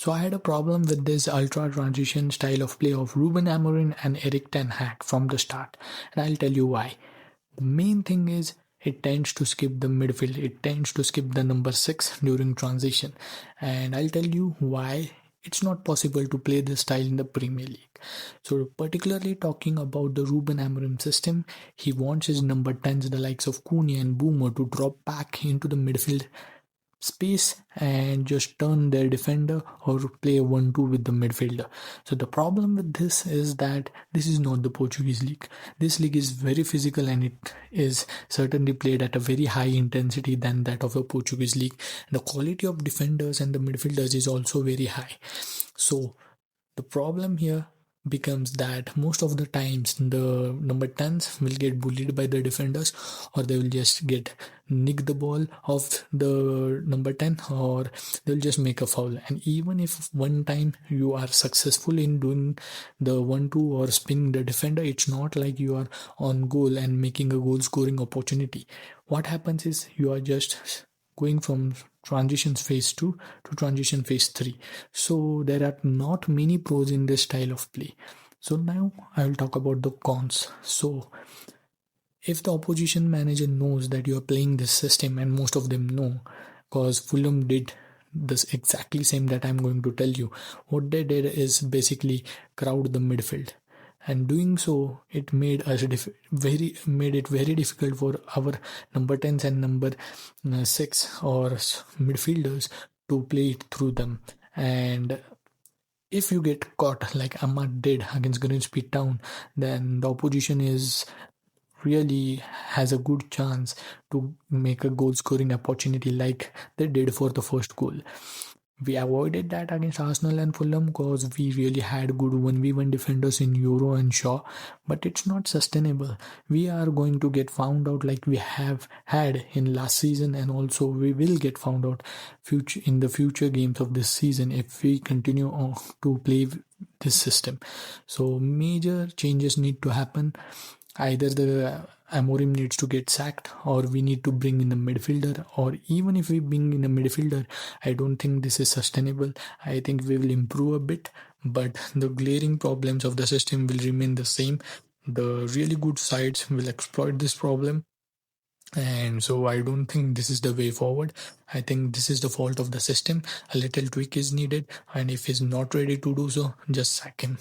So I had a problem with this ultra transition style of play of Ruben Amorim and Eric Ten Hag from the start, and I'll tell you why. The main thing is it tends to skip the midfield. It tends to skip the number 6 during transition. And I'll tell you why it's not possible to play this style in the Premier League. So particularly talking about the Ruben Amorim system, he wants his number 10s, the likes of Cunha and Boomer, to drop back into the midfield space and just turn their defender or play 1-2 with the midfielder. So the problem with this is that this is not the Portuguese league. This league is very physical and it is certainly played at a very high intensity than that of a Portuguese league. The quality of defenders and the midfielders is also very high. So the problem here becomes that most of the times the number 10s will get bullied by the defenders, or they will just get nick the ball of the number 10, or they'll just make a foul. And even if one time you are successful in doing the 1-2 or spinning the defender, it's not like you are on goal and making a goal scoring opportunity. What happens is you are just going from transition phase 2 to transition phase 3. So there are not many pros in this style of play. So now I will talk about the cons. So if the opposition manager knows that you are playing this system, and most of them know, because Fulham did this exactly same that I'm going to tell you. What they did is basically crowd the midfield, and doing so it made us made it very difficult for our number 10s and number 6 or midfielders to play it through them. And if you get caught like Ahmad did against Grimsby Town, then the opposition is really has a good chance to make a goal scoring opportunity like they did for the first goal. We avoided that against Arsenal and Fulham because we really had good 1v1 defenders in Euro and Shaw, but it's not sustainable. We are going to get found out like we have had in last season, and also we will get found out in the future games of this season if we continue to play this system. So major changes need to happen. Either the Amorim needs to get sacked, or we need to bring in a midfielder, or even if we bring in a midfielder, I don't think this is sustainable. I think we will improve a bit, but the glaring problems of the system will remain the same. The really good sides will exploit this problem, and so I don't think this is the way forward. I think this is the fault of the system. A little tweak is needed, and if he's not ready to do so, just sack him.